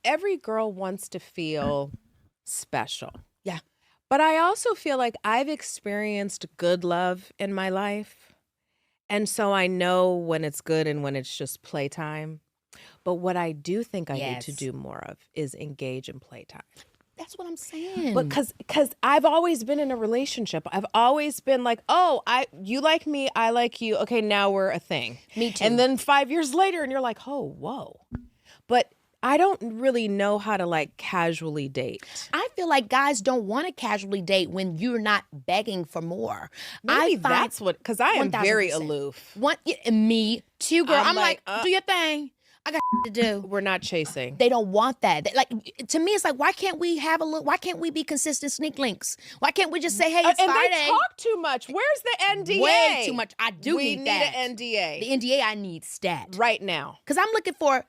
every girl wants to feel special. Yeah. But I also feel like I've experienced good love in my life. And so I know when it's good and when it's just playtime. But what I do think I need to Yes. do more of is engage in playtime. That's what I'm But saying. cuz I've always been in a relationship. I've always been like, "Oh, you like me, I like you. Okay, now we're a thing." Me And too. then 5 years later and you're like, "Oh, whoa." But I don't really know how to like casually date. I feel like guys don't want to casually date when you're not begging for more. I Maybe find that's what, cuz I am very 1000%. aloof. Me too, girl. I'm I'm like, like, do your thing. I got to do. we're not chasing. They don't want that. Like to me, it's like, why can't we have a look? Why can't we be consistent sneak links? Why can't we just say, hey, it's And they Friday? talk too much. Where's the NDA? Way too much. I do We need need that. an NDA The NDA I need stat. right now. Because I'm looking for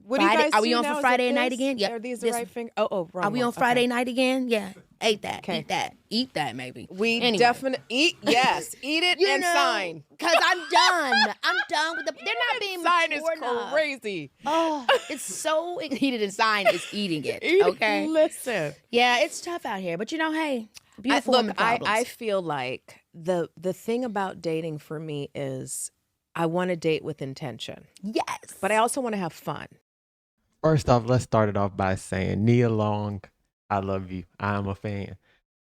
What do you Friday. guys Are we do on now? for Is it Friday night this? again? Yep. Are these the This- right finger? Oh, wrong Are we one. on Friday Okay. night again? Yeah. Ate that. Okay. Eat that. Eat that, maybe. We Anyway. definitely eat. Yes, eat it and sign. Because I'm done. I'm done with the. They're not being Sign is mature enough. crazy. Oh, it's so eating and sign is eating it. Eat- Okay. Listen. Yeah, it's tough out here, but hey, beautiful Look, women problems. I feel like the thing about dating for me is I want to date with intention, yes, but I also want to have fun. First off, let's start it off by saying Nia Long, I love you. I am a fan.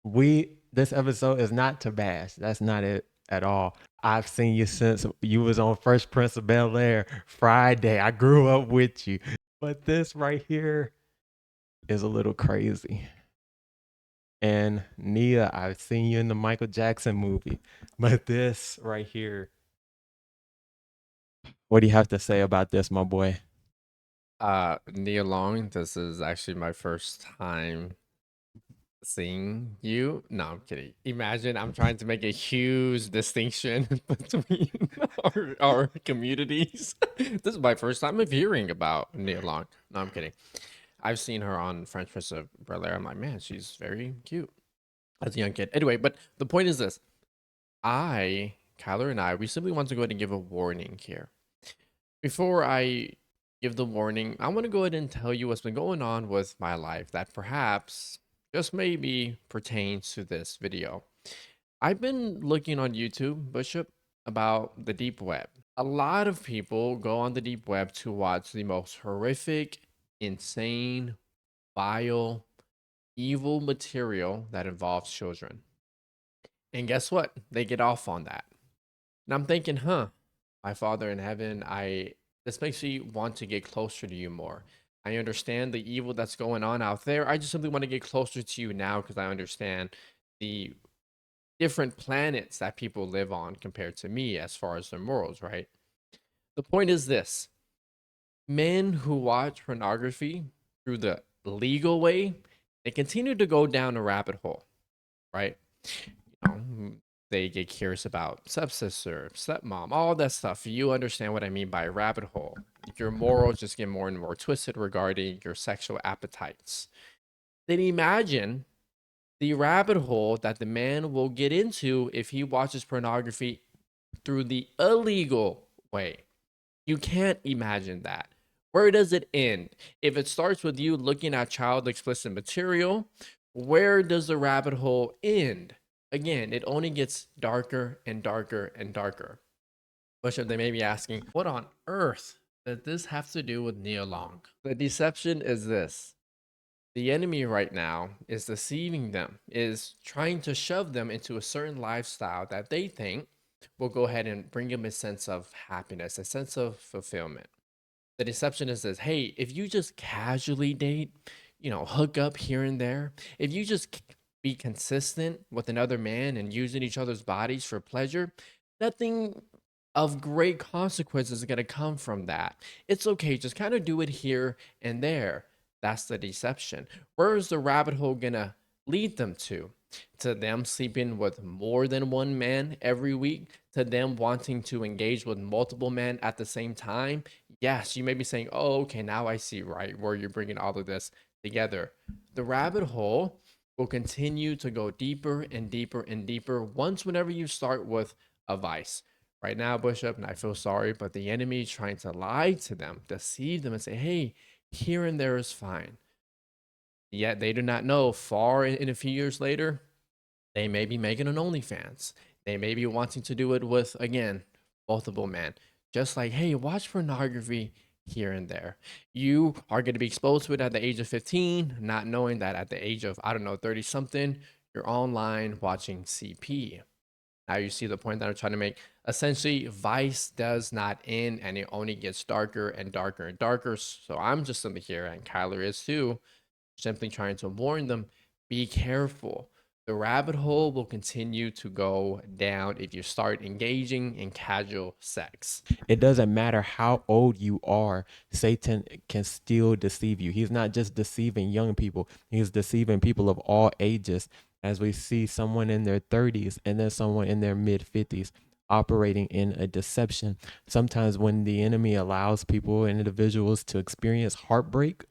This episode is not to bash. That's not it at all. I've seen you since you was on First Prince of Bel-Air Friday. I grew up with you. But this right here is a little crazy. And Nia, I've seen you in the Michael Jackson movie. But this right here, what do you have to say about this, my boy? Nia Long, this is actually my first time seeing you. No, I'm kidding. Imagine I'm trying to make a huge distinction between our communities. This is my first time of hearing about Nia Long. No, I'm kidding. I've seen her on French Prince of Bel-Air. I'm like, man, she's very cute as a young kid. Anyway, but the point is this. Kyler and I, we simply want to go ahead and give a warning here. Before I give the warning, I want to go ahead and tell you what's been going on with my life that perhaps, just maybe, pertains to this video. I've been looking on YouTube, Bishop, about the deep web. A lot of people go on the deep web to watch the most horrific, insane, vile, evil material that involves children. And guess what? They get off on that. And I'm thinking, my Father in heaven, this makes me want to get closer to you more. I understand the evil that's going on out there. I just simply want to get closer to you now because I understand the different planets that people live on compared to me as far as their morals, right? The point is this. Men who watch pornography through the legal way, they continue to go down a rabbit hole, right? They get curious about stepsister, stepmom, all that stuff. You understand what I mean by rabbit hole. Your morals just get more and more twisted regarding your sexual appetites. Then imagine the rabbit hole that the man will get into if he watches pornography through the illegal way. You can't imagine that. Where does it end? If it starts with you looking at child explicit material, where does the rabbit hole end? Again, it only gets darker and darker and darker. Bishop, they may be asking, what on earth does this have to do with Nia Long? The deception is this. The enemy right now is deceiving them, is trying to shove them into a certain lifestyle that they think will go ahead and bring them a sense of happiness, a sense of fulfillment. The deception is this, hey, if you just casually date, hook up here and there, if you just be consistent with another man and using each other's bodies for pleasure, nothing of great consequences is going to come from that. It's okay, just kind of do it here and there. That's the deception. Where is the rabbit hole going to lead them to? To them sleeping with more than one man every week? To them wanting to engage with multiple men at the same time? Yes, you may be saying, oh, okay, now I see, right, where you're bringing all of this together. The rabbit hole will continue to go deeper and deeper and deeper whenever you start with a vice. Right now, Bishop, and I feel sorry, but the enemy is trying to lie to them, deceive them, and say, hey, Here and there is fine. Yet they do not know far in a few years later, they may be making an OnlyFans. They may be wanting to do it with, again, multiple men. Just like, hey, watch pornography here and there. You are going to be exposed to it at the age of 15, not knowing that at the age of, I don't know, 30 something, you're online watching CP. Now you see the point that I'm trying to make. Essentially, vice does not end and it only gets darker and darker and darker. So I'm just sitting here, and Kyler is too, simply trying to warn them, be careful. The rabbit hole will continue to go down if you start engaging in casual sex. It doesn't matter how old you are, Satan can still deceive you. He's not just deceiving young people, he's deceiving people of all ages. As we see someone in their 30s and then someone in their mid 50s operating in a deception. Sometimes when the enemy allows people and individuals to experience heartbreak,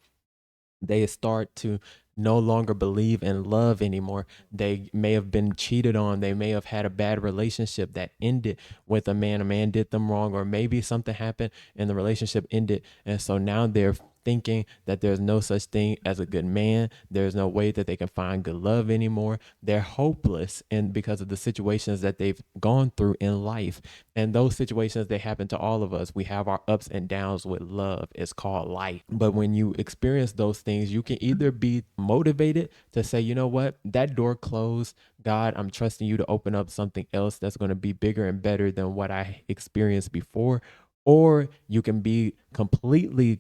they start to no longer believe in love anymore. They may have been cheated on. They may have had a bad relationship that ended with a man. A man did them wrong, or maybe something happened and the relationship ended. And so now they're thinking that there's no such thing as a good man. There's no way that they can find good love anymore. They're hopeless, and because of the situations that they've gone through in life. And those situations, they happen to all of us. We have our ups and downs with love. It's called life. But when you experience those things, you can either be motivated to say, you know what, that door closed. God, I'm trusting you to open up something else that's going to be bigger and better than what I experienced before. Or you can be completely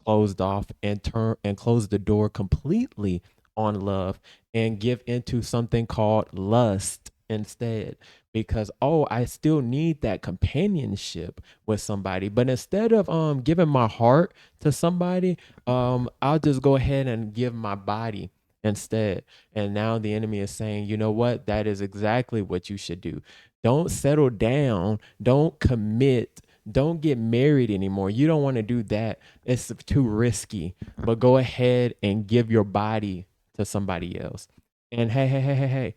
closed off and turn and close the door completely on love and give into something called lust instead, because I still need that companionship with somebody, but instead of giving my heart to somebody, I'll just go ahead and give my body instead. And now the enemy is saying, you know what, that is exactly what you should do. Don't settle down, don't commit, don't get married anymore. You don't want to do that. It's too risky. But go ahead and give your body to somebody else. And hey,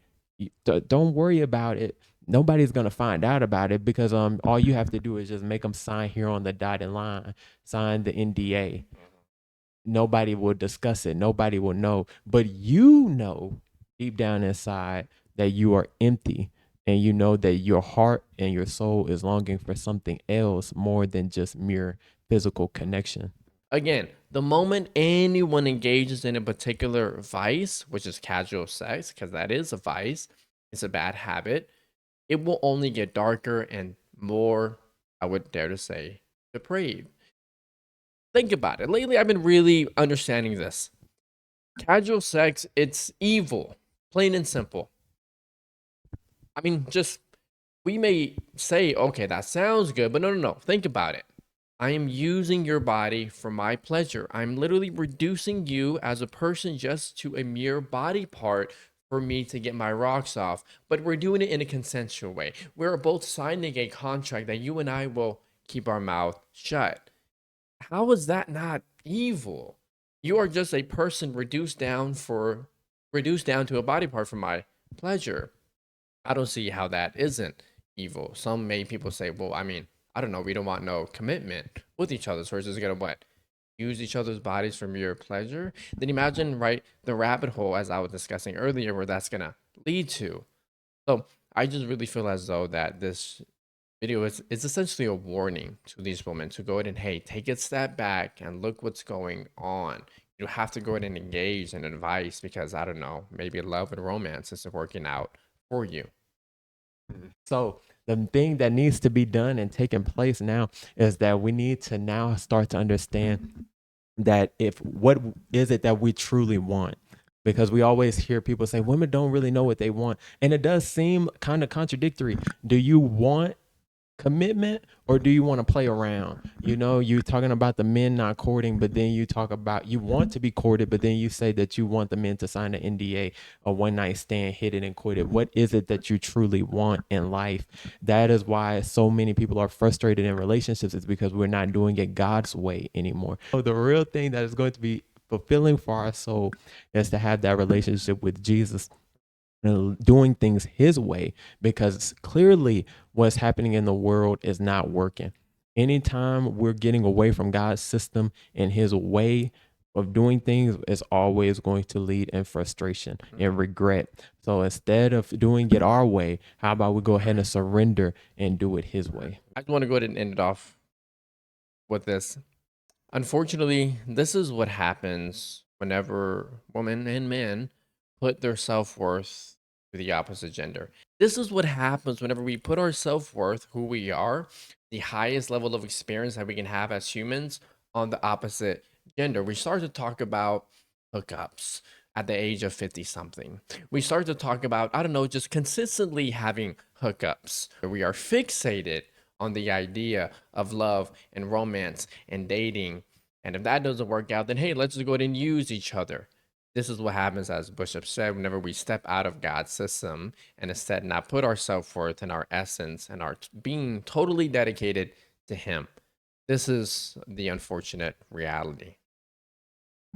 don't worry about it. Nobody's gonna find out about it, because all you have to do is just make them sign here on the dotted line, sign the NDA. Nobody will discuss it. Nobody will know. But you know deep down inside that you are empty, and you know that your heart and your soul is longing for something else more than just mere physical connection. Again, the moment anyone engages in a particular vice, which is casual sex, because that is a vice, it's a bad habit, it will only get darker and more, I would dare to say, depraved. Think about it. Lately, I've been really understanding this. Casual sex, it's evil, plain and simple. I mean, just, we may say, okay, that sounds good, but no. Think about it. I am using your body for my pleasure. I'm literally reducing you as a person just to a mere body part for me to get my rocks off. But we're doing it in a consensual way. We're both signing a contract that you and I will keep our mouth shut. How is that not evil? You are just a person reduced down to a body part for my pleasure. I don't see how that isn't evil. Some people say, well, I mean, I don't know, we don't want no commitment with each other, so we're just gonna what? Use each other's bodies for mere pleasure? Then imagine, right, the rabbit hole, as I was discussing earlier, where that's gonna lead to. So I just really feel as though that this video is essentially a warning to these women to go ahead and, hey, take a step back and look what's going on. You have to go ahead and engage in advice, because I don't know, maybe love and romance isn't working out for you. So the thing that needs to be done and taking place now is that we need to now start to understand that what is it that we truly want? Because we always hear people say women don't really know what they want, and it does seem kind of contradictory. Do you want commitment, or do you want to play around? You know, you're talking about the men not courting, but then you talk about you want to be courted, but then you say that you want the men to sign an NDA, a one night stand, hit it and quit it. What is it that you truly want in life? That is why so many people are frustrated in relationships, is because we're not doing it God's way anymore. So the real thing that is going to be fulfilling for our soul is to have that relationship with Jesus, doing things his way, because clearly what's happening in the world is not working. Anytime we're getting away from God's system and his way of doing things is always going to lead in frustration and regret. So instead of doing it our way, how about we go ahead and surrender and do it his way? I just want to go ahead and end it off with this. Unfortunately, this is what happens whenever women and men put their self-worth to the opposite gender. This is what happens whenever we put our self-worth, who we are, the highest level of experience that we can have as humans, on the opposite gender. We start to talk about hookups at the age of 50 something. We start to talk about, I don't know, just consistently having hookups. We are fixated on the idea of love and romance and dating. And if that doesn't work out, then hey, let's just go ahead and use each other. This is what happens, as Bishop said, whenever we step out of God's system and instead not put our self-worth and our essence and our being totally dedicated to him. This is the unfortunate reality.